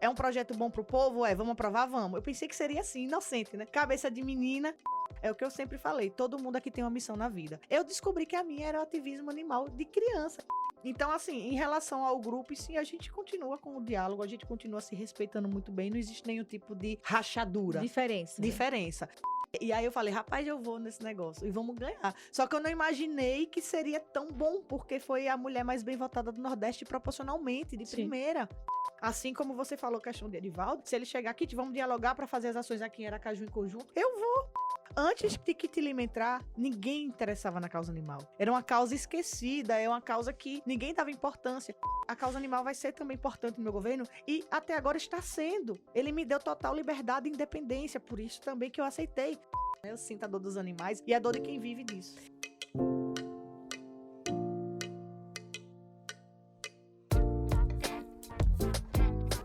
É um projeto bom pro povo? Vamos aprovar? Vamos. Eu pensei que seria assim, inocente, né? Cabeça de menina. É o que eu sempre falei, todo mundo aqui tem uma missão na vida. Eu descobri que a minha era o ativismo animal de criança. Então, assim, em relação ao grupo, sim, a gente continua com o diálogo, a gente continua se respeitando muito bem, não existe nenhum tipo de rachadura. Diferença. E aí eu falei, rapaz, eu vou nesse negócio e vamos ganhar. Só que eu não imaginei que seria tão bom, porque foi a mulher mais bem votada do Nordeste proporcionalmente, de primeira. Assim como você falou, questão de Edivaldo, se ele chegar aqui, vamos dialogar para fazer as ações aqui em Aracaju em conjunto, eu vou. Antes de Kit Lima entrar, ninguém interessava na causa animal. Era uma causa esquecida, é uma causa que ninguém dava importância. A causa animal vai ser também importante no meu governo e até agora está sendo. Ele me deu total liberdade e independência, por isso também que eu aceitei. Eu sinto a dor dos animais e a dor de quem vive disso.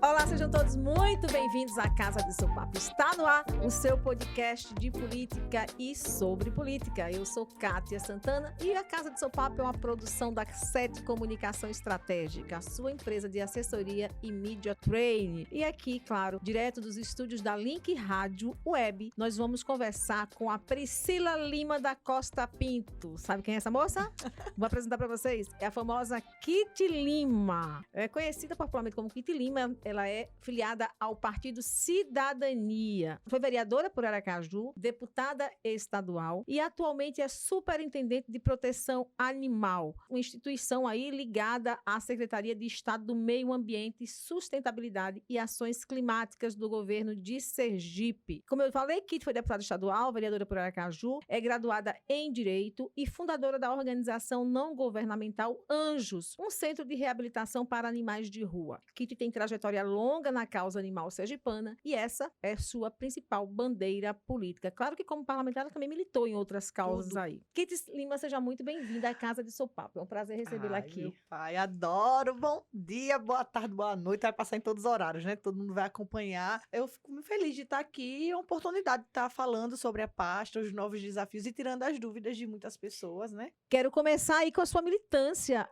Olá, sejam todos muito bem-vindos à Casa do Seu Papo. Está no ar o seu podcast de política e sobre política. Eu sou Kátia Santana e a Casa do Seu Papo é uma produção da Sete Comunicação Estratégica, a sua empresa de assessoria e media training. E aqui, claro, direto dos estúdios da Link Rádio Web, nós vamos conversar com a Priscila Lima da Costa Pinto. Sabe quem é essa moça? Vou apresentar para vocês. É a famosa Kit Lima. É conhecida popularmente como Kit Lima. Ela é filiada ao Partido Cidadania. Foi vereadora por Aracaju, deputada estadual e atualmente é superintendente de proteção animal, uma instituição aí ligada à Secretaria de Estado do Meio Ambiente, Sustentabilidade e Ações Climáticas do governo de Sergipe. Como eu falei, Kit foi deputada estadual, vereadora por Aracaju, é graduada em Direito e fundadora da organização não governamental Anjos, um centro de reabilitação para animais de rua. Kit tem trajetória longa na causa animal sergipana e essa é sua principal bandeira política. Claro que como parlamentar ela também militou em outras causas aí. Kit Lima, seja muito bem-vinda à Casa de Seu Papo. É um prazer recebê-la aqui. Meu pai, adoro. Bom dia, boa tarde, boa noite. Vai passar em todos os horários, né? Todo mundo vai acompanhar. Eu fico muito feliz de estar aqui e a oportunidade de estar falando sobre a pasta, os novos desafios e tirando as dúvidas de muitas pessoas, né? Quero começar aí com a sua militância.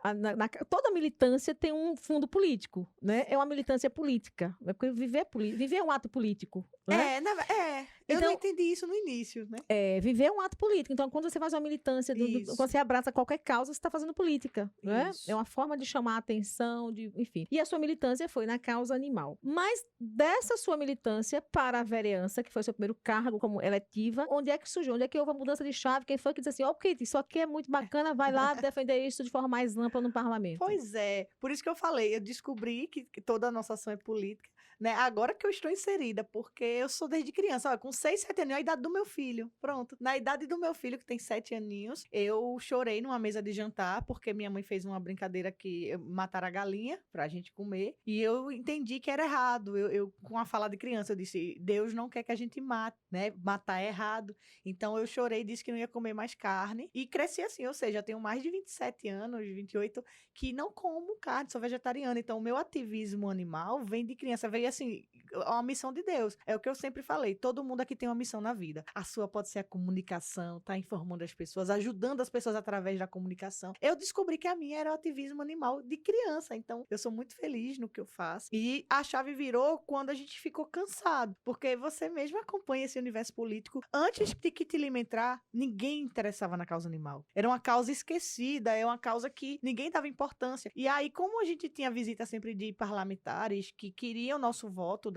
Toda militância tem um fundo político, né? É uma militância política. Porque viver é um ato político. Né? Eu não entendi isso no início, né? Viver é um ato político. Então, quando você faz uma militância, quando você abraça qualquer causa, você está fazendo política. Né? É uma forma de chamar a atenção, enfim. E a sua militância foi na causa animal. Mas dessa sua militância para a vereança, que foi seu primeiro cargo como eletiva, onde é que surgiu? Onde é que houve a mudança de chave? Quem foi que disse assim, Kit, isso aqui é muito bacana, vai lá defender isso de forma mais ampla no parlamento? Pois é. Por isso que eu falei, eu descobri que toda a nossa ação é política, né? Agora que eu estou inserida, porque eu sou desde criança, com 6, 7 anos, a idade do meu filho, pronto. Na idade do meu filho, que tem 7 aninhos, eu chorei numa mesa de jantar, porque minha mãe fez uma brincadeira que mataram a galinha pra gente comer, e eu entendi que era errado. Eu com a fala de criança, eu disse, Deus não quer que a gente mate, né? Matar é errado. Então eu chorei, disse que não ia comer mais carne, e cresci assim, ou seja, eu tenho mais de 27 anos, 28, que não como carne, sou vegetariana. Então o meu ativismo animal vem de criança, veio assim, uma missão de Deus. É o que eu sempre falei, todo mundo aqui tem uma missão na vida. A sua pode ser a comunicação, tá informando as pessoas, ajudando as pessoas através da comunicação. Eu descobri que a minha era o ativismo animal de criança, então eu sou muito feliz no que eu faço. E a chave virou quando a gente ficou cansado, porque você mesmo acompanha esse universo político. Antes de Kit Lima entrar, ninguém interessava na causa animal. Era uma causa esquecida, é uma causa que ninguém dava importância. E aí, como a gente tinha visita sempre de parlamentares que queriam o nosso voto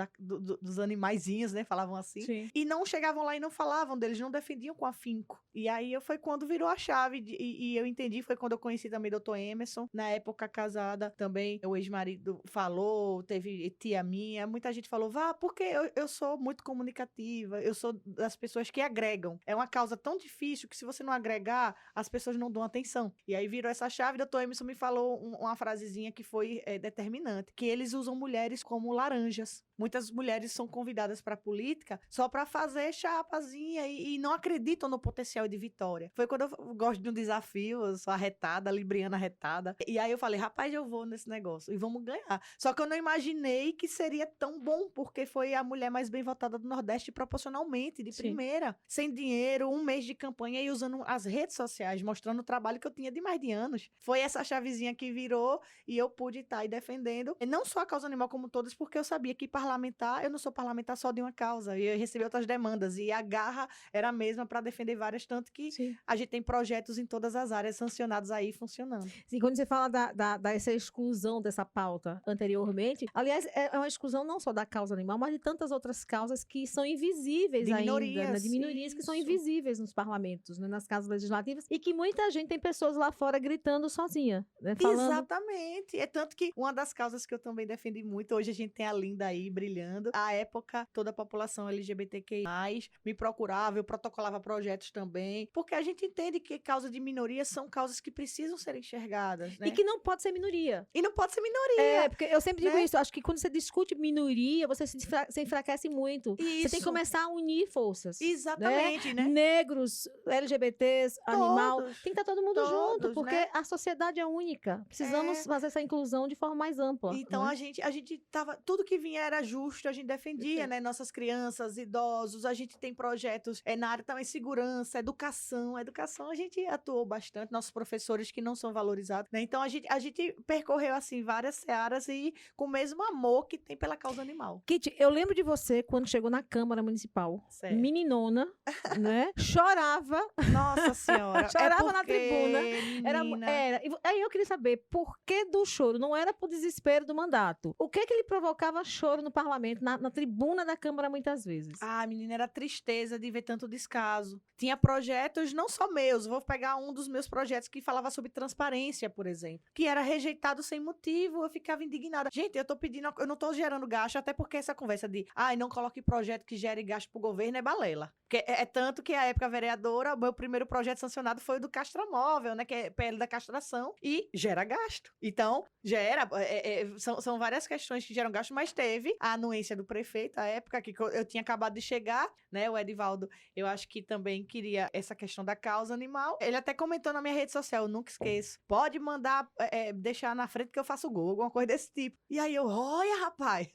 dos animaizinhos, né? Falavam assim. Sim. E não chegavam lá e não falavam deles, não defendiam com afinco. E aí foi quando virou a chave e eu entendi, foi quando eu conheci também o Dr. Emerson, na época casada também, o ex-marido falou, teve tia minha, muita gente falou, porque eu sou muito comunicativa, eu sou das pessoas que agregam. É uma causa tão difícil que se você não agregar, as pessoas não dão atenção. E aí virou essa chave, o Dr. Emerson me falou uma frasezinha que foi determinante, que eles usam mulheres como laranjas. muitas mulheres são convidadas para a política só para fazer chapazinha e não acreditam no potencial de vitória. Foi quando eu gosto de um desafio, eu sou arretada, libriana arretada. E aí eu falei, rapaz, eu vou nesse negócio e vamos ganhar. Só que eu não imaginei que seria tão bom, porque foi a mulher mais bem votada do Nordeste proporcionalmente, de primeira. Sem dinheiro, um mês de campanha e usando as redes sociais, mostrando o trabalho que eu tinha de mais de anos. Foi essa chavezinha que virou e eu pude estar aí defendendo, não só a causa animal como todas, porque eu sabia que parlamentar, eu não sou parlamentar só de uma causa, e eu recebi outras demandas, e a garra era a mesma para defender várias, tanto que a gente tem projetos em todas as áreas sancionados aí funcionando. Sim, quando você fala dessa exclusão dessa pauta anteriormente, aliás, é uma exclusão não só da causa animal, mas de tantas outras causas que são invisíveis de ainda, minorias, né? De minorias que são invisíveis nos parlamentos, né? Nas casas legislativas, e que muita gente tem pessoas lá fora gritando sozinha, né? Falando... Exatamente. É tanto que uma das causas que eu também defendi muito, hoje a gente tem a Linda aí brilhando. À época, toda a população LGBTQI+, me procurava, eu protocolava projetos também, porque a gente entende que causas de minorias são causas que precisam ser enxergadas, né? E que não pode ser minoria. E não pode ser minoria. Porque eu sempre digo isso, acho que quando você discute minoria, você se enfraquece muito. Isso. Você tem que começar a unir forças. Exatamente, né? Negros, LGBTs, animal, tem que estar todo mundo junto, todos, porque né? a sociedade é única. Precisamos fazer essa inclusão de forma mais ampla. Então, né? a gente tava, tudo que vinha era justo, a gente defendia, né? Nossas crianças, idosos, a gente tem projetos na área também, segurança, educação a gente atuou bastante, nossos professores que não são valorizados, né? Então, a gente percorreu, assim, várias searas e com o mesmo amor que tem pela causa animal. Kitty, eu lembro de você quando chegou na Câmara Municipal, certo. Meninona, né? Chorava. Nossa Senhora. Chorava na tribuna. Aí eu queria saber, por que do choro? Não era por desespero do mandato. O que ele provocava choro no parlamento, na tribuna da Câmara, muitas vezes? Ah, menina, era tristeza de ver tanto descaso. Tinha projetos, não só meus, vou pegar um dos meus projetos que falava sobre transparência, por exemplo, que era rejeitado sem motivo, eu ficava indignada. Gente, eu tô pedindo, eu não tô gerando gasto, até porque essa conversa de, não coloque projeto que gere gasto pro governo é balela. Porque é tanto que a época vereadora, o meu primeiro projeto sancionado foi o do castramóvel, né, que é PL da castração, e gera gasto. Então, gera, são várias questões que geram gasto, mas teve a anuência do prefeito, à época que eu tinha acabado de chegar, né, o Edivaldo, eu acho que também queria essa questão da causa animal. Ele até comentou na minha rede social, eu nunca esqueço, pode mandar, deixar na frente que eu faço gol, alguma coisa desse tipo. E aí eu, olha, rapaz!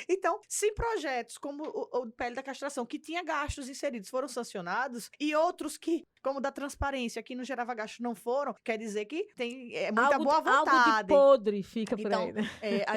Então, se projetos como o PL da castração, que tinha gastos inseridos, foram sancionados, e outros que, como da transparência, que não gerava gasto, não foram, quer dizer que tem muita boa vontade. Algo de podre fica por então, aí, né?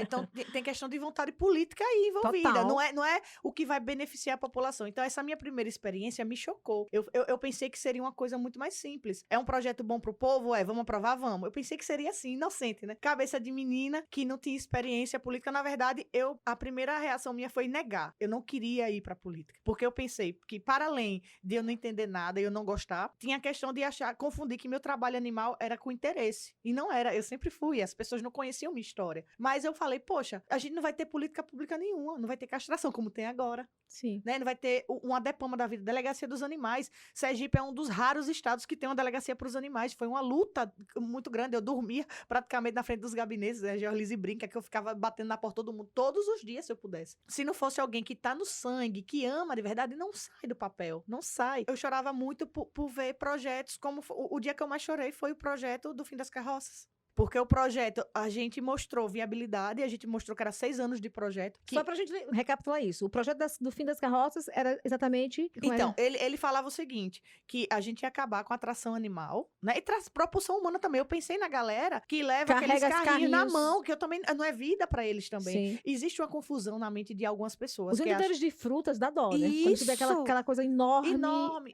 Então, tem questão de vontade política aí envolvida. Total. Não é o que vai beneficiar a população. Então, essa minha primeira experiência me chocou. Eu pensei que seria uma coisa muito mais simples. É um projeto bom pro povo? Vamos aprovar? Vamos. Eu pensei que seria assim, inocente, né? Cabeça de menina que não tinha experiência política. Na verdade, a primeira reação minha foi negar. Eu não queria ir pra política. Porque eu pensei que, para além de eu não entender nada e eu não gostar, tinha a questão de confundir que meu trabalho animal era com interesse. E não era. Eu sempre fui. As pessoas não conheciam minha história. Mas eu falei, poxa, a gente não vai ter política pública nenhuma. Não vai ter castração, como tem agora. Sim. Né? Não vai ter uma DEPAMA da vida, Delegacia dos Animais. Sergipe é um dos raros estados que tem uma delegacia para os animais. Foi uma luta muito grande. Eu dormia praticamente na frente dos gabinetes, né? Georlise brinca que eu ficava batendo na porta todo mundo todos os dias, se eu pudesse. Se não fosse alguém que tá no sangue, que ama de verdade, não sai do papel. Não sai. Eu chorava muito por ver projetos como... O dia que eu mais chorei foi o projeto do Fim das Carroças. Porque o projeto, a gente mostrou viabilidade, a gente mostrou que era 6 anos de projeto. Só pra gente recapitular isso, o projeto do Fim das Carroças era exatamente... Então, ele falava o seguinte, que a gente ia acabar com a tração animal, né? E propulsão humana também. Eu pensei na galera que leva aqueles carrinhos na mão, que eu também... Não é vida pra eles também. Sim. Existe uma confusão na mente de algumas pessoas. Os vendedores de frutas dá dó, né? Isso. Quando você vê aquela coisa enorme.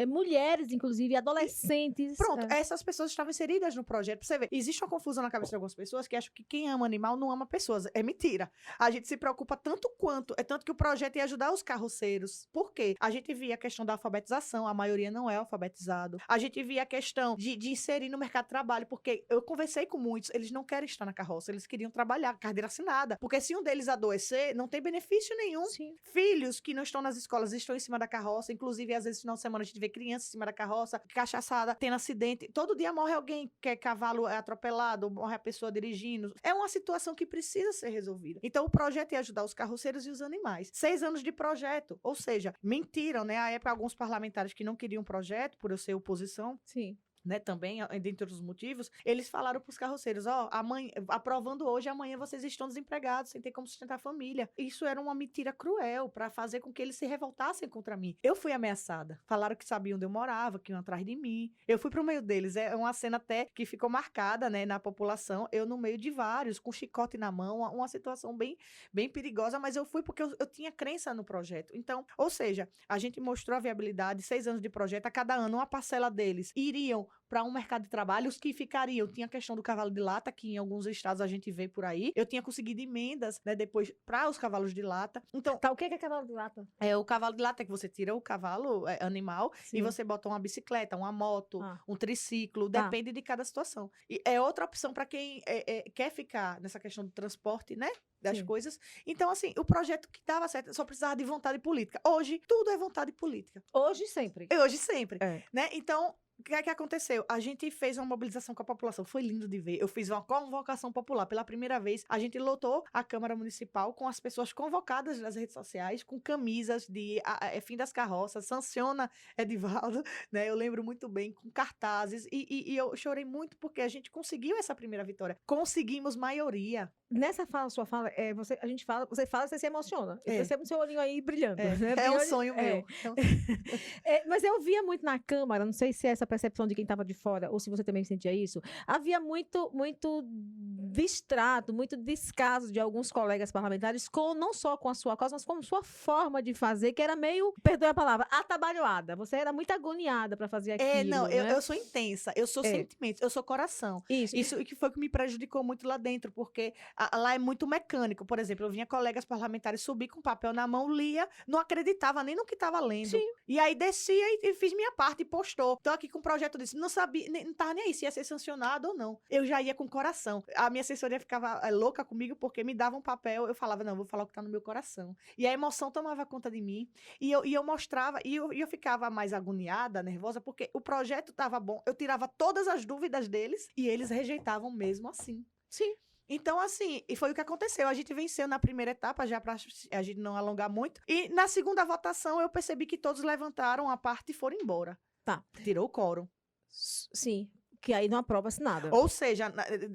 Mulheres, inclusive, adolescentes. Pronto, essas pessoas estavam inseridas no projeto. Pra você ver, existe uma confusão na cabeça de algumas pessoas que acham que quem ama animal não ama pessoas. É mentira. A gente se preocupa tanto quanto. É tanto que o projeto ia ajudar os carroceiros. Por quê? A gente via a questão da alfabetização. A maioria não é alfabetizado. A gente via a questão de inserir no mercado de trabalho. Porque eu conversei com muitos. Eles não querem estar na carroça. Eles queriam trabalhar. Carteira assinada. Porque se um deles adoecer, não tem benefício nenhum. Sim. Filhos que não estão nas escolas estão em cima da carroça. Inclusive, às vezes, no final de semana, a gente vê crianças em cima da carroça, cachaçada, tendo acidente. Todo dia morre alguém que é cavalo atropelado, morre a pessoa dirigindo. É uma situação que precisa ser resolvida. Então, o projeto ia ajudar os carroceiros e os animais. 6 anos de projeto, ou seja, mentiram, né? À época, alguns parlamentares que não queriam projeto, por eu ser oposição, Sim. né, também, dentre outros motivos, eles falaram para os carroceiros, amanhã, aprovando hoje, amanhã vocês estão desempregados, sem ter como sustentar a família. Isso era uma mentira cruel para fazer com que eles se revoltassem contra mim. Eu fui ameaçada. Falaram que sabiam onde eu morava, que iam atrás de mim. Eu fui pro meio deles. É uma cena até que ficou marcada, né, na população. Eu no meio de vários, com chicote na mão, uma situação bem, bem perigosa, mas eu fui porque eu tinha crença no projeto. Então, ou seja, a gente mostrou a viabilidade, 6 anos de projeto, a cada ano uma parcela deles iriam para um mercado de trabalho, os que ficariam, tinha a questão do cavalo de lata, que em alguns estados a gente vê por aí, eu tinha conseguido emendas, né, depois para os cavalos de lata. Então, Tá, o que é cavalo de lata? é o cavalo de lata que você tira o cavalo animal Sim. e você bota uma bicicleta, uma moto, um triciclo, Ah. depende de cada situação. E é outra opção para quem quer ficar nessa questão do transporte, né? Das Sim. coisas. Então, assim, o projeto que dava certo só precisava de vontade política. Hoje, tudo é vontade política. Hoje e sempre. Hoje, sempre. É. Né? Então, o que é que aconteceu? A gente fez uma mobilização com a população. Foi lindo de ver. Eu fiz uma convocação popular. Pela primeira vez, a gente lotou a Câmara Municipal com as pessoas convocadas nas redes sociais, com camisas de fim das carroças, sanciona Edivaldo, né? Eu lembro muito bem, com cartazes. E eu chorei muito porque a gente conseguiu essa primeira vitória. Conseguimos maioria. Nessa sua fala, você fala, você se emociona. Eu É. percebo o seu olhinho aí brilhando. Né? É um Brilhando- sonho meu. Mas eu via muito na Câmara, não sei se é essa percepção de quem estava de fora, ou se você também sentia isso, havia muito distrato, muito descaso de alguns colegas parlamentares, não só com a sua causa, mas com a sua forma de fazer, que era meio, perdoe a palavra, atabalhoada. Você era muito agoniada para fazer aquilo. Não, né? eu sou intensa, eu sou sentimentos, eu sou coração. Isso que foi que me prejudicou muito lá dentro, porque lá é muito mecânico. Por exemplo, eu vinha colegas parlamentares subir com papel na mão, lia, não acreditava nem no que estava lendo. Sim. E aí descia e fiz minha parte e postou. Tô aqui com um projeto disso. Não sabia, não tava nem aí se ia ser sancionado ou não. Eu já ia com coração. A minha assessoria ficava louca comigo porque me dava um papel, eu falava, não, vou falar o que tá no meu coração. E a emoção tomava conta de mim. E eu mostrava, e eu ficava mais agoniada, nervosa, porque o projeto tava bom. Eu tirava todas as dúvidas deles e eles rejeitavam mesmo assim. Sim. Então, assim, e foi o que aconteceu. A gente venceu na primeira etapa, já pra a gente não alongar muito. E na segunda votação, eu percebi que todos levantaram a parte e foram embora. Tá. Tirou o quórum. Sim. Que aí não aprova-se nada. Ou seja,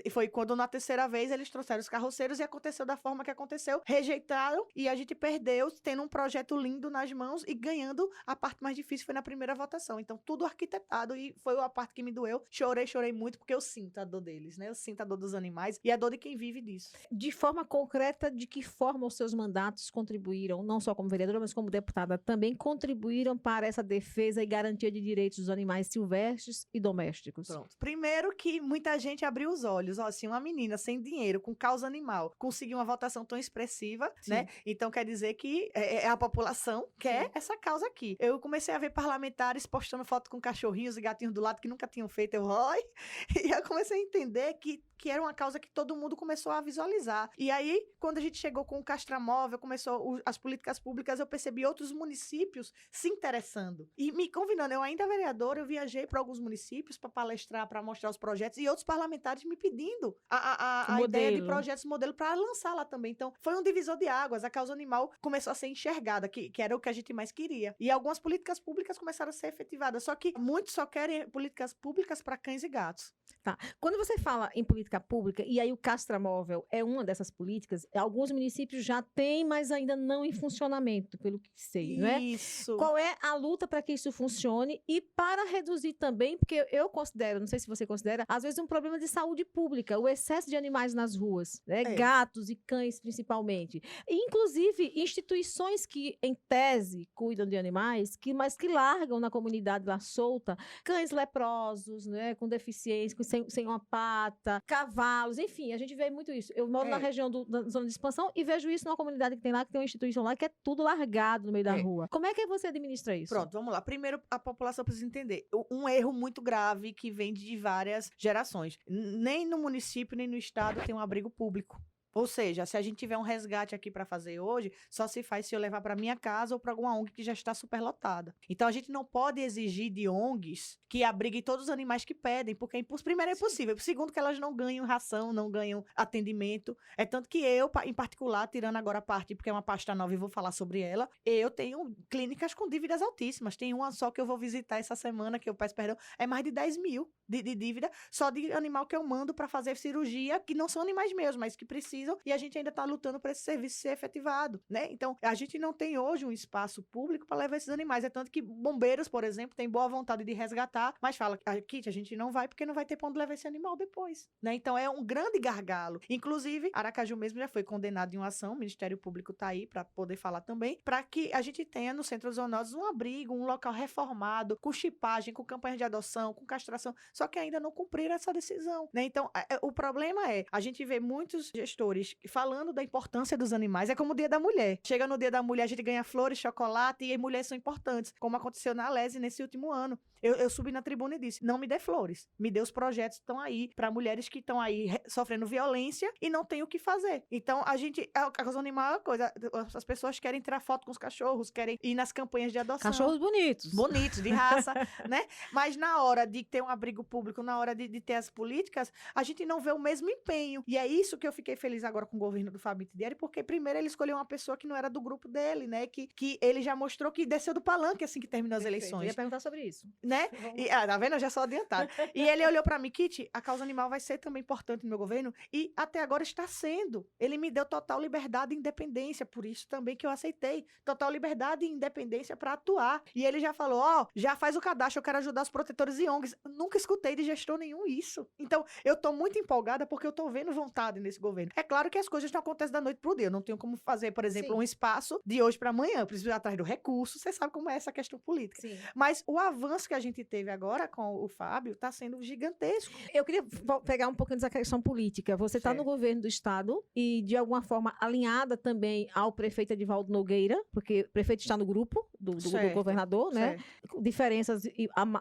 foi quando na terceira vez eles trouxeram os carroceiros e aconteceu da forma que aconteceu. Rejeitaram e a gente perdeu, tendo um projeto lindo nas mãos e ganhando. A parte mais difícil foi na primeira votação. Então, tudo arquitetado e foi a parte que me doeu. Chorei muito porque eu sinto a dor deles, né? Eu sinto a dor dos animais e a dor de quem vive disso. De forma concreta, de que forma os seus mandatos contribuíram, não só como vereadora, mas como deputada, também contribuíram para essa defesa e garantia de direitos dos animais silvestres e domésticos? Pronto. Primeiro que muita gente abriu os olhos. Assim, uma menina sem dinheiro, com causa animal, conseguiu uma votação tão expressiva, Sim. né? Então quer dizer que a população quer essa causa aqui. Eu comecei a ver parlamentares postando foto com cachorrinhos e gatinhos do lado que nunca tinham feito. E eu comecei a entender que era uma causa que todo mundo começou a visualizar. E aí, quando a gente chegou com o castramóvel, começou as políticas públicas, eu percebi outros municípios se interessando. E me convidando, eu ainda vereadora, eu viajei para alguns municípios para palestrar, para mostrar os projetos, e outros parlamentares me pedindo a ideia de projetos modelo para lançar lá também. Então, foi um divisor de águas. A causa animal começou a ser enxergada, que era o que a gente mais queria. E algumas políticas públicas começaram a ser efetivadas. Só que muitos só querem políticas públicas para cães e gatos. Tá. Quando você fala em política pública, e aí o castramóvel é uma dessas políticas, alguns municípios já têm, mas ainda não em funcionamento, pelo que sei, não é? Isso. Qual é a luta para que isso funcione e para reduzir também, porque eu considero, não sei se você considera, às vezes um problema de saúde pública, o excesso de animais nas ruas, né? Gatos e cães principalmente. E, inclusive, instituições que, em tese, cuidam de animais, mas que largam na comunidade lá solta, cães leprosos, né? Com deficiência, sem uma pata, cavalos, enfim, a gente vê muito isso. Eu moro na região da zona de expansão e vejo isso numa comunidade que tem lá, que tem uma instituição lá, que é tudo largado no meio da rua. Como é que você administra isso? Pronto, vamos lá. Primeiro, a população precisa entender um erro muito grave que vem de várias gerações. Nem no município, nem no estado tem um abrigo público. Ou seja, se a gente tiver um resgate aqui para fazer hoje, só se faz se eu levar para minha casa ou para alguma ONG que já está superlotada. Então, a gente não pode exigir de ONGs que abriguem todos os animais que pedem, porque primeiro é impossível. Segundo, que elas não ganham ração, não ganham atendimento. É tanto que eu, em particular, tirando agora a parte, porque é uma pasta nova e vou falar sobre ela, eu tenho clínicas com dívidas altíssimas. Tem uma só que eu vou visitar essa semana, que eu peço perdão, é mais de 10 mil de dívida, só de animal que eu mando para fazer cirurgia, que não são animais meus, mas que precisam, e a gente ainda está lutando para esse serviço ser efetivado, né? Então, a gente não tem hoje um espaço público para levar esses animais. É tanto que bombeiros, por exemplo, têm boa vontade de resgatar, mas fala, Kitty, a gente não vai porque não vai ter pra onde levar esse animal depois, né? Então, é um grande gargalo. Inclusive, Aracaju mesmo já foi condenado em uma ação, o Ministério Público está aí para poder falar também, para que a gente tenha no Centro Zoonoses um abrigo, um local reformado, com chipagem, com campanha de adoção, com castração, só que ainda não cumpriram essa decisão, né? Então, o problema é, a gente vê muitos gestores falando da importância dos animais, é como o Dia da Mulher. Chega no Dia da Mulher, a gente ganha flores, chocolate, e as mulheres são importantes, como aconteceu na Alese nesse último ano. Eu subi na tribuna e disse, não me dê flores, me dê os projetos que estão aí, para mulheres que estão aí sofrendo violência e não tem o que fazer. Então, a causa animal é uma coisa, as pessoas querem tirar foto com os cachorros, querem ir nas campanhas de adoção. Cachorros bonitos. Bonitos, de raça, né? Mas na hora de ter um abrigo público, na hora de ter as políticas, a gente não vê o mesmo empenho. E é isso que eu fiquei feliz agora com o governo do Fábio Tidieri, porque primeiro ele escolheu uma pessoa que não era do grupo dele, né? Que ele já mostrou que desceu do palanque assim que terminou as eleições. Eu ia perguntar sobre isso. Né? E, tá vendo? Eu já sou adiantada. E ele olhou pra mim, Kitty, a causa animal vai ser também importante no meu governo, e até agora está sendo. Ele me deu total liberdade e independência, por isso também que eu aceitei. Total liberdade e independência pra atuar. E ele já falou, já faz o cadastro, eu quero ajudar os protetores e ONGs. Nunca escutei de gestor nenhum isso. Então, eu tô muito empolgada porque eu tô vendo vontade nesse governo. É claro que as coisas não acontecem da noite pro dia. Eu não tenho como fazer, por exemplo, um espaço de hoje pra amanhã. Eu preciso ir atrás do recurso. Você sabe como é essa questão política. Sim. Mas o avanço que a gente teve agora com o Fábio tá sendo gigantesco. Eu queria pegar um pouquinho dessa questão política. Você está no governo do estado e, de alguma forma, alinhada também ao prefeito Edivaldo Nogueira, porque o prefeito está no grupo do governador, né? Diferenças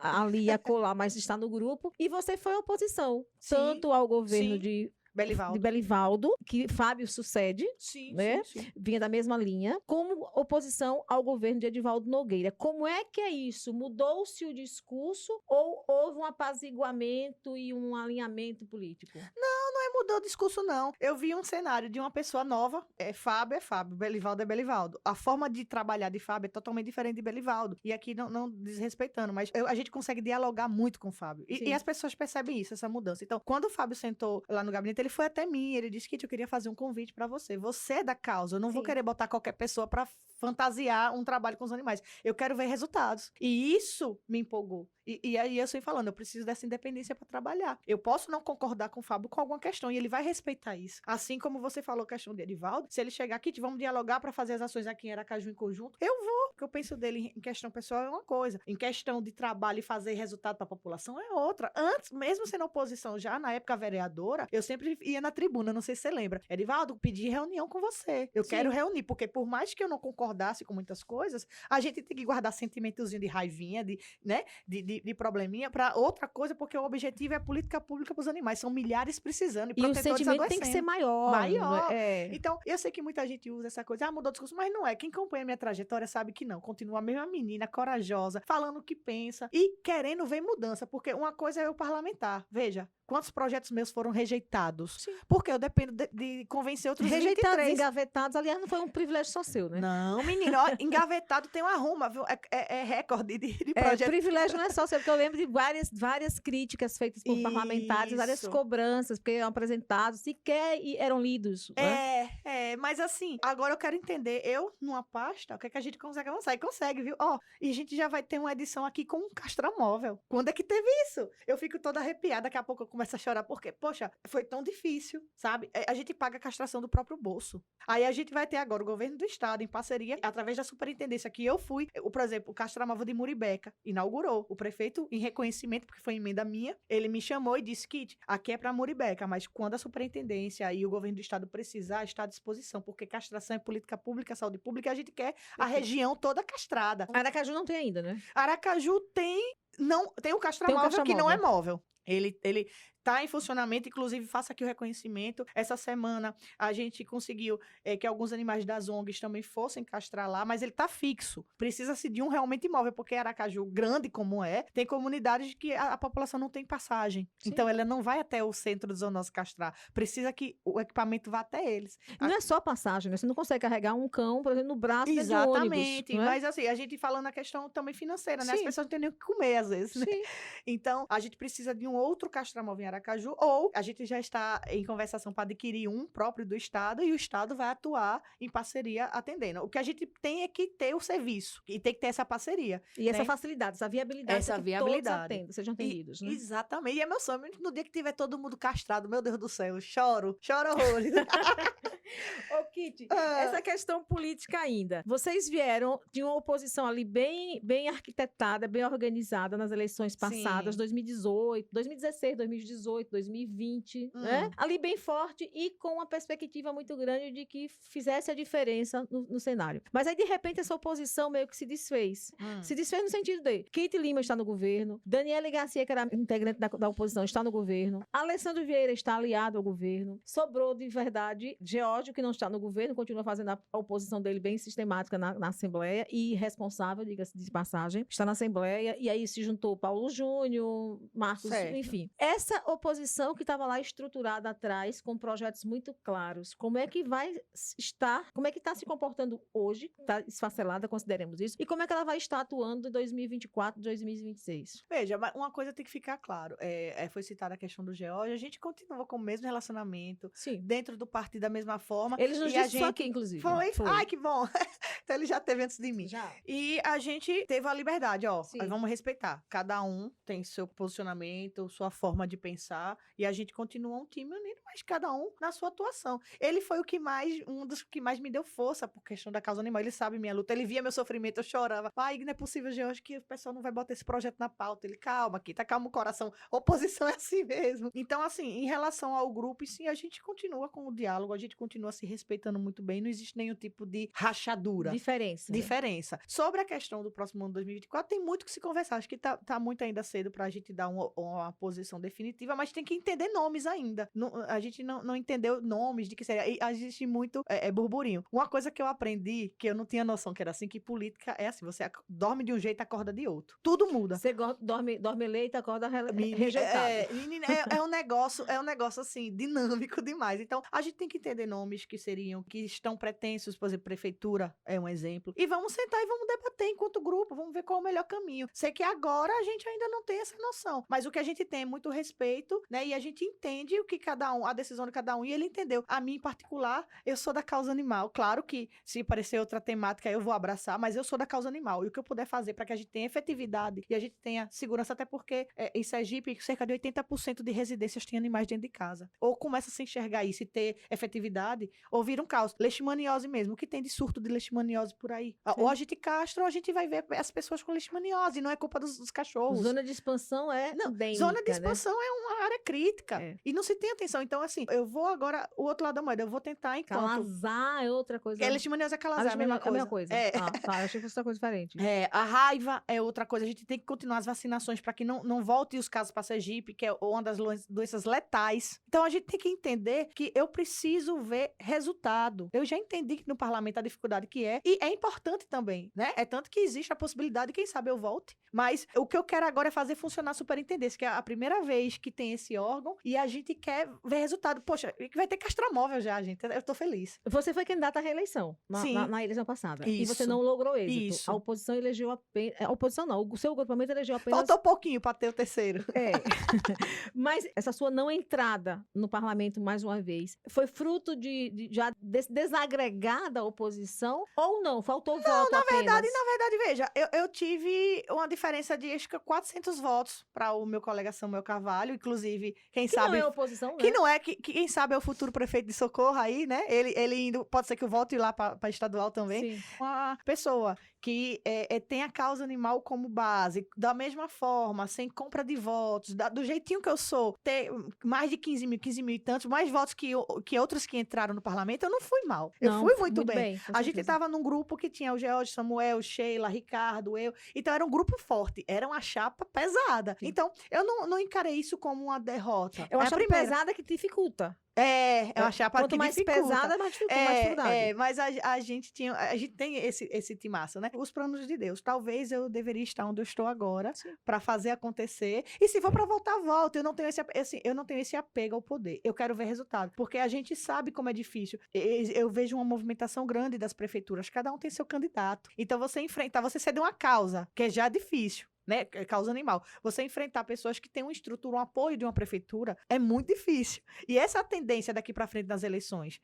ali e acolá, mas está no grupo. E você foi oposição, tanto ao governo de Belivaldo, que Fábio sucede, né? Vinha da mesma linha, como oposição ao governo de Edivaldo Nogueira. Como é que é isso? Mudou-se o discurso ou houve um apaziguamento e um alinhamento político? Não mudou o discurso, não. Eu vi um cenário de uma pessoa nova, Fábio, Belivaldo é Belivaldo. A forma de trabalhar de Fábio é totalmente diferente de Belivaldo. E aqui não desrespeitando, mas a gente consegue dialogar muito com o Fábio. E as pessoas percebem isso, essa mudança. Então, quando o Fábio sentou lá no gabinete, ele foi até mim, ele disse que eu queria fazer um convite pra você. Você é da causa, eu não vou querer botar qualquer pessoa pra fantasiar um trabalho com os animais. Eu quero ver resultados. E isso me empolgou. E aí eu sempre falando, eu preciso dessa independência para trabalhar. Eu posso não concordar com o Fábio com alguma questão e ele vai respeitar isso. Assim como você falou a questão de Edivaldo, se ele chegar aqui, vamos dialogar para fazer as ações aqui em Aracaju em conjunto, eu vou. O que eu penso dele em questão pessoal é uma coisa. Em questão de trabalho e fazer resultado para a população é outra. Antes, mesmo sendo oposição já, na época vereadora, eu sempre ia na tribuna, não sei se você lembra. Edivaldo, pedi reunião com você. Eu quero reunir, porque por mais que eu não concordasse com muitas coisas, a gente tem que guardar sentimentozinho de raivinha, de probleminha para outra coisa, porque o objetivo é a política pública para os animais. São milhares precisando. E o sentimento tem que ser maior. Então, eu sei que muita gente usa essa coisa, mudou o discurso, mas não é. Quem acompanha a minha trajetória sabe que não. Continua a mesma menina, corajosa, falando o que pensa e querendo ver mudança, porque uma coisa é o parlamentar. Veja, quantos projetos meus foram rejeitados? Sim. Porque eu dependo de convencer outros rejeitados, 23. Engavetados, aliás, não foi um privilégio só seu, né? Não, menino, ó, engavetado tem uma ruma, viu? É recorde de projetos. Privilégio não é só seu, porque eu lembro de várias críticas feitas por parlamentares, várias cobranças, porque eram apresentados, sequer eram lidos. Né? Mas assim, agora eu quero entender, eu, numa pasta, o que é que a gente consegue avançar? E consegue, viu? Ó, e a gente já vai ter uma edição aqui com um castramóvel. Quando é que teve isso? Eu fico toda arrepiada, daqui a pouco eu começo a chorar, porque, poxa, foi tão difícil, sabe? A gente paga a castração do próprio bolso. Aí a gente vai ter agora o governo do estado, em parceria, através da superintendência que eu fui, por exemplo, o castramóvel de Muribeca inaugurou. O prefeito, em reconhecimento, porque foi emenda minha, ele me chamou e disse, Kitty, aqui é pra Muribeca, mas quando a superintendência e o governo do estado precisar, está à disposição, porque castração é política pública, saúde pública, e a gente quer a região toda castrada. Aracaju não tem ainda, né? Aracaju tem o castramóvel que não é móvel. Ele está em funcionamento, inclusive faça aqui o reconhecimento. Essa semana a gente conseguiu que alguns animais das ONGs também fossem castrar lá, mas ele está fixo. Precisa-se de um realmente imóvel, porque Aracaju, grande como tem comunidades que a população não tem passagem. Sim. Então ela não vai até o centro do zoonose castrar. Precisa que o equipamento vá até eles. Não é só passagem, né? Você não consegue carregar um cão, por exemplo, no braço dentro de um ônibus. Exatamente. Mas assim, a gente falando na questão também financeira, né? As Sim. pessoas não têm nem o que comer, às vezes, né? Sim. Então, a gente precisa de um outro castramóvel em Aracaju, ou a gente já está em conversação para adquirir um próprio do Estado, e o Estado vai atuar em parceria atendendo. O que a gente tem é que ter o serviço, e tem que ter essa parceria. E essa facilidade, essa viabilidade, Essa para que viabilidade. todos sejam atendidos, né? Exatamente. E é meu sonho, no dia que tiver todo mundo castrado, meu Deus do céu, choro horrores. Ô, Kitty, essa questão política ainda. Vocês vieram de uma oposição ali bem arquitetada, bem organizada nas eleições passadas, 2018, 2016, 2018, 2020, né? Ali bem forte e com uma perspectiva muito grande de que fizesse a diferença no cenário. Mas aí, de repente, essa oposição meio que se desfez. Se desfez no sentido de Kitty Lima está no governo, Daniele Garcia, que era integrante da oposição, está no governo, Alessandro Vieira está aliado ao governo, sobrou de verdade Geórgio, que não está no governo, continua fazendo a oposição dele bem sistemática na Assembleia e responsável, diga-se de passagem, está na Assembleia, e aí se juntou Paulo Júnior, Marcos, enfim. Essa oposição que estava lá estruturada atrás, com projetos muito claros, como é que vai estar, como é que está se comportando hoje, está esfacelada, consideremos isso, e como é que ela vai estar atuando em 2024, 2026? Veja, uma coisa tem que ficar claro, foi citada a questão do Geórgio, a gente continua com o mesmo relacionamento, dentro do partido da mesma forma. Eles nos disseram isso aqui, inclusive. Foi? Ai, que bom. Então ele já teve antes de mim. Já. E a gente teve a liberdade, vamos respeitar. Cada um tem seu posicionamento, sua forma de pensar, e a gente continua um time unido, mas cada um na sua atuação. Ele foi um dos que mais me deu força por questão da causa animal. Ele sabe minha luta, ele via meu sofrimento, eu chorava. Ai, não é possível, Geórgio, que o pessoal não vai botar esse projeto na pauta. Ele, calma, Kita, calma o coração. Oposição é assim mesmo. Então, assim, em relação ao grupo, sim, a gente continua com o diálogo, a gente continua se respeitando muito bem, não existe nenhum tipo de rachadura. Diferença. Sobre a questão do próximo ano 2024, tem muito que se conversar. Acho que tá muito ainda cedo pra gente dar uma posição definitiva, mas tem que entender nomes ainda. A gente não entendeu nomes de que seria. E existe muito burburinho. Uma coisa que eu aprendi, que eu não tinha noção que era assim, que política é assim, você dorme de um jeito, acorda de outro. Tudo muda. Você dorme eleito, acorda rejeitado. É um negócio assim, dinâmico demais. Então, a gente tem que entender nomes que estão pretensos, por exemplo, prefeitura é um exemplo. E vamos sentar e vamos debater enquanto grupo, vamos ver qual é o melhor caminho. Sei que agora a gente ainda não tem essa noção, mas o que a gente tem é muito respeito, né? E a gente entende o que a decisão de cada um, e ele entendeu. A mim, em particular, eu sou da causa animal. Claro que se aparecer outra temática, eu vou abraçar, mas eu sou da causa animal. E o que eu puder fazer para que a gente tenha efetividade e a gente tenha segurança, até porque em Sergipe, cerca de 80% de residências têm animais dentro de casa. Ou começa a se enxergar isso e ter efetividade, ou vira um caos. Leishmaniose mesmo, o que tem de surto de leishmaniose por aí? Ou a gente castra, ou a gente vai ver as pessoas com leishmaniose, não é culpa dos cachorros. Zona de expansão endêmica, zona de expansão é uma área crítica. E não se tem atenção. Então, assim, eu vou agora, o outro lado da moeda, eu vou tentar enquanto... Calazar é outra coisa. Leishmaniose é calazar, é a mesma coisa. Eu achei que fosse outra coisa diferente. A raiva é outra coisa. A gente tem que continuar as vacinações para que não volte os casos para Sergipe, que é uma das doenças letais. Então, a gente tem que entender que eu preciso ver resultado. Eu já entendi que no parlamento a dificuldade que é, e é importante também, né? É tanto que existe a possibilidade, quem sabe eu volte, mas o que eu quero agora é fazer funcionar a superintendência, que é a primeira vez que tem esse órgão, e a gente quer ver resultado. Poxa, vai ter castramóvel já, gente. Eu tô feliz. Você foi candidata à reeleição na eleição passada. Isso. E você não logrou êxito. Isso. A oposição elegeu apenas... A oposição não, o seu grupamento elegeu apenas... Faltou pouquinho para ter o terceiro. Mas essa sua não entrada no parlamento mais uma vez, foi fruto de já desagregar da oposição ou não? Faltou voto na apenas? Na verdade, veja, eu tive uma diferença de, acho que 400 votos para o meu colega Samuel Carvalho, inclusive, quem sabe... Que não é oposição, né? Que não é, quem sabe é o futuro prefeito de Socorro aí, né? Ele indo, pode ser que eu volte lá para estadual também. Sim. Uma pessoa que tem a causa animal como base, da mesma forma, sem compra de votos, do jeitinho que eu sou, ter mais de 15 mil e tantos, mais votos que outros que entraram no parlamento, eu não fui mal. Eu fui muito bem. A gente estava num um grupo que tinha o George, Samuel, Sheila, Ricardo, eu. Então, era um grupo forte. Era uma chapa pesada. Sim. Então, eu não encarei isso como uma derrota. Eu É a acho primeira. pesada que dificulta. É uma chapa Quanto que mais dificulta. pesada, mais dificuldade. Mas a gente tem esse timaço, né? Os planos de Deus. Talvez eu deveria estar onde eu estou agora para fazer acontecer. E se for para voltar, volta. Eu não tenho esse apego ao poder. Eu quero ver resultado, porque a gente sabe como é difícil. Eu vejo uma movimentação grande das prefeituras. Cada um tem seu candidato. Então você cede uma causa, que é já difícil. Né? Causa animal. Você enfrentar pessoas que têm uma estrutura, um apoio de uma prefeitura, é muito difícil. E essa é a tendência daqui para frente nas eleições.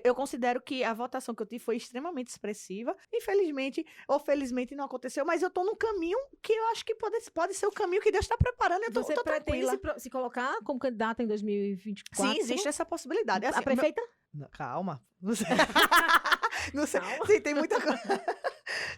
Eu considero que a votação que eu tive foi extremamente expressiva. Infelizmente, ou felizmente, não aconteceu, mas eu tô num caminho que eu acho que pode ser o caminho que Deus está preparando. Eu tô pretende tranquila. se colocar como candidata em 2024? Sim, existe essa possibilidade. Assim, a prefeita? Calma. Não sei. Não sei. Sim, tem muita coisa.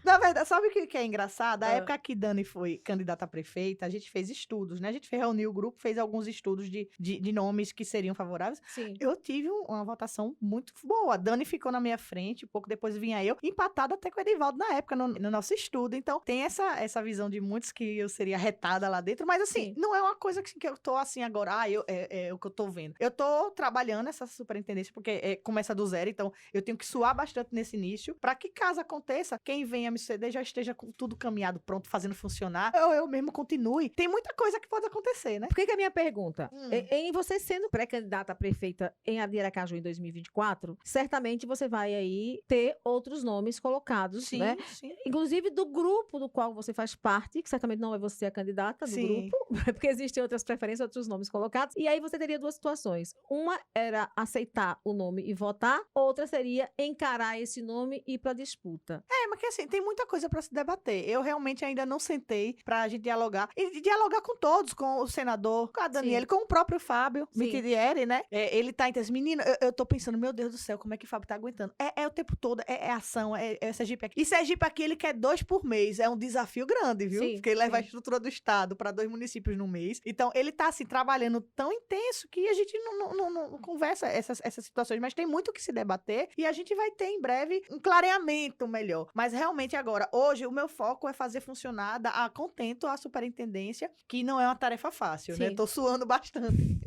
Na verdade, sabe o que é engraçado? A época que Dani foi candidata a prefeita, a gente fez estudos, né? A gente reuniu o grupo, fez alguns estudos de nomes que seriam favoráveis. Sim. Eu tive uma votação muito boa. A Dani ficou na minha frente, pouco depois vinha eu, empatada até com o Edivaldo na época, no nosso estudo. Então, tem essa visão de muitos que eu seria retada lá dentro, mas assim, não é uma coisa que eu tô assim agora, é o que eu tô vendo. Eu tô trabalhando essa superintendência, porque começa do zero, então eu tenho que suar bastante nesse início, para que caso aconteça, quem venha me ceder já esteja com tudo caminhado, pronto, fazendo funcionar, eu mesmo continue. Tem muita coisa que pode acontecer, né? Por que é a minha pergunta? Em você sendo pré-candidata a prefeita em Aracaju em 2024, certamente você vai aí ter outros nomes colocados, Sim, né? sim. Inclusive do grupo do qual você faz parte, que certamente não é você a candidata do Sim. grupo, porque existem outras preferências, outros nomes colocados. E aí você teria duas situações. Uma era aceitar o nome e votar, outra seria encarar esse nome e ir pra disputa. Mas que assim, tem muita coisa para se debater. Eu realmente ainda não sentei pra gente dialogar. E dialogar com todos, com o senador, com a Daniela, com o próprio Fábio Mitidieri, né? Ele tá entre as meninas. Eu tô pensando, meu Deus do céu, como é que o Fábio tá aguentando? É o tempo todo, é ação, é Sergipe aqui. E Sergipe aqui, ele quer 2 por mês. É um desafio grande, viu? Sim, porque ele leva a estrutura do estado para 2 municípios no mês. Então, ele tá assim, trabalhando tão intenso que a gente não conversa essas situações. Mas tem muito o que se debater e a gente vai ter em breve um clareamento melhor. Mas realmente agora, hoje, o meu foco é fazer funcionar a contento a superintendência, que não é uma tarefa fácil, né? Tô suando bastante.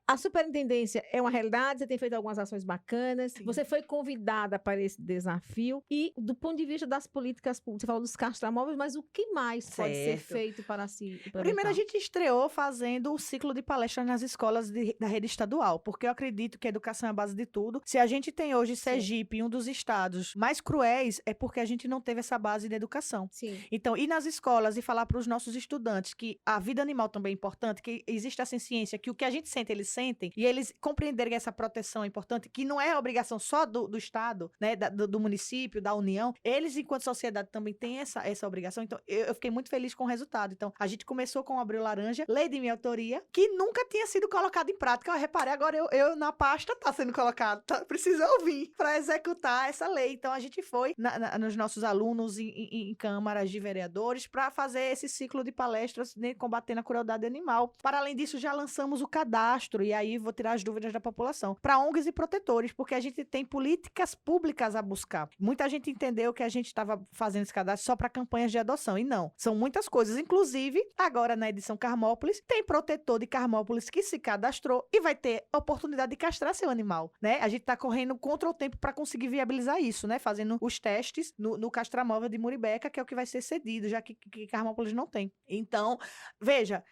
A superintendência é uma realidade, você tem feito algumas ações bacanas, Sim. Você foi convidada para esse desafio e, do ponto de vista das políticas públicas, você falou dos castramóveis, mas o que mais pode ser feito para se implementar? Primeiro, a gente estreou fazendo o ciclo de palestras nas escolas da rede estadual, porque eu acredito que a educação é a base de tudo. Se a gente tem hoje Sergipe, um dos estados mais cruéis, é porque a gente não teve essa base de educação. Sim. Então, ir nas escolas e falar para os nossos estudantes que a vida animal também é importante, que existe essa ciência, que o que a gente sente, eles sentem, e eles compreenderem essa proteção é importante, que não é obrigação só do Estado, né, do município, da União, eles, enquanto sociedade, também têm essa obrigação. Então, eu fiquei muito feliz com o resultado. Então, a gente começou com o Abril Laranja, lei de minha autoria, que nunca tinha sido colocada em prática. Eu reparei, agora eu na pasta tá sendo colocado, precisa ouvir para executar essa lei. Então, a gente foi nos nossos alunos em câmaras de vereadores para fazer esse ciclo de palestras, né, combatendo a crueldade animal. Para além disso, já lançamos o cadastro, e aí vou tirar as dúvidas da população, para ONGs e protetores, porque a gente tem políticas públicas a buscar. Muita gente entendeu que a gente estava fazendo esse cadastro só para campanhas de adoção, e não. São muitas coisas. Inclusive, agora na edição Carmópolis, tem protetor de Carmópolis que se cadastrou e vai ter a oportunidade de castrar seu animal, né? A gente está correndo contra o tempo para conseguir viabilizar isso, né? Fazendo os testes no castramóvel de Muribeca, que é o que vai ser cedido, já que Carmópolis não tem. Então, veja,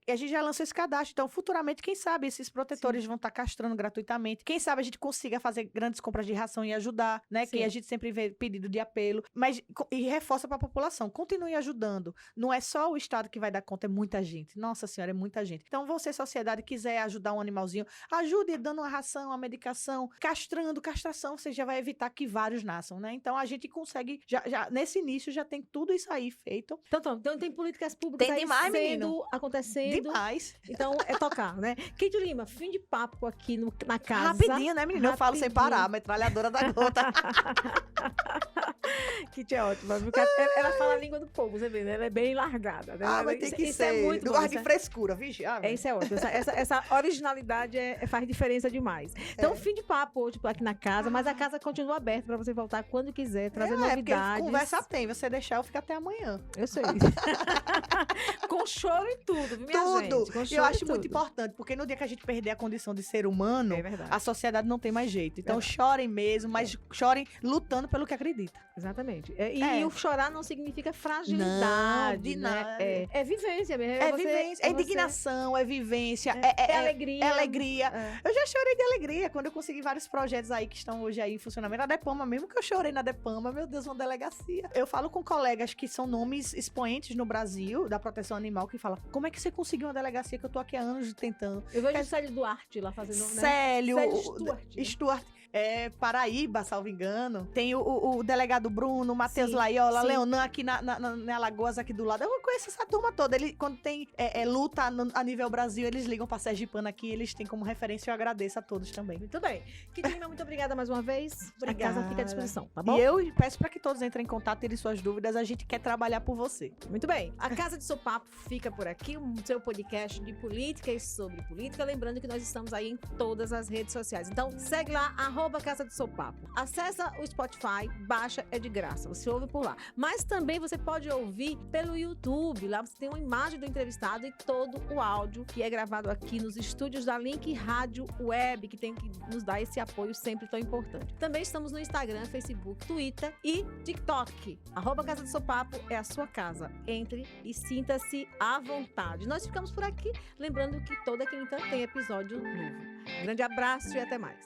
a gente já lançou esse cadastro, então futuramente, quem sabe, esses protetores vão estar castrando gratuitamente. Quem sabe a gente consiga fazer grandes compras de ração e ajudar, né? Sim. Que a gente sempre vê pedido de apelo, mas e reforça para a população. Continue ajudando. Não é só o Estado que vai dar conta, é muita gente. Nossa Senhora, é muita gente. Então, você, sociedade, quiser ajudar um animalzinho, ajude dando uma ração, uma medicação, castração, você já vai evitar que vários nasçam, né? Então, a gente consegue, já nesse início, já tem tudo isso aí feito. Então tem políticas públicas tem aí demais, sendo, menino. acontecendo. Demais. Então, é tocar, né? Kate Lima, fim de papo aqui na casa. Rapidinho, né, menina? Eu falo sem parar, metralhadora da gota. Kit é ótima, porque ela fala a língua do povo, você vê, né? Ela é bem largada. Né? Vai ter que isso ser. é muito Não bom. gosto de frescura, vixe. Isso é ótimo. Essa originalidade faz diferença demais. Então, fim de papo hoje aqui na casa, mas a casa continua aberta para você voltar quando quiser, trazer novidades. Porque conversa tem, você deixar eu ficar até amanhã. Eu sei. Com choro e tudo, viu, minha gente? Tudo. Com choro Eu acho e muito tudo. importante, porque no dia que a gente perder a condição de ser humano, É verdade. a sociedade não tem mais jeito. Então Verdade. chorem mesmo, mas chorem lutando pelo que acredita. Exatamente. E o chorar não significa fragilidade. Não, de né? nada. É vivência mesmo. É você- vivência, é você- indignação, é vivência, É alegria. é alegria. É. Eu já chorei de alegria quando eu consegui vários projetos aí que estão hoje aí em funcionamento. A Depama, mesmo que eu chorei na Depama, meu Deus, uma delegacia. Eu falo com colegas que são nomes expoentes no Brasil da proteção animal que falam: como é que você conseguiu uma delegacia que eu tô aqui há anos tentando? Eu vejo o Célio Duarte lá fazendo. Né? Célio, Célio Stuart, né? Stuart, Paraíba, salvo engano. Tem o delegado Bruno, o Matheus Sim, Laiola, sim. Leonan aqui na Alagoas, aqui do lado. Eu conheço essa turma toda. Quando tem luta a nível Brasil, eles ligam pra Sergipana aqui, eles têm como referência. Eu agradeço a todos também. Muito bem. Kitina, muito obrigada mais uma vez. A Obrigada. casa fica à disposição, tá bom? E eu peço para que todos entrem em contato, tirem suas dúvidas. A gente quer trabalhar por você. Muito bem. A Casa de Sopapo fica por aqui, o seu podcast de política e sobre política. Lembrando que nós estamos aí em todas as redes sociais. Então, segue lá, @Casa de Sopapo. Acessa o Spotify, baixa, é de graça. Você ouve por lá. Mas também você pode ouvir pelo YouTube. Lá você tem uma imagem do entrevistado e todo o áudio que é gravado aqui nos estúdios da Link Rádio Web, que tem que nos dar esse apoio sempre tão importante. Também estamos no Instagram, Facebook, Twitter e TikTok. @Casa de Sopapo é a sua casa. Entre e sinta-se à vontade. Nós ficamos por aqui, lembrando que toda quinta tem episódio novo. Grande abraço e até mais.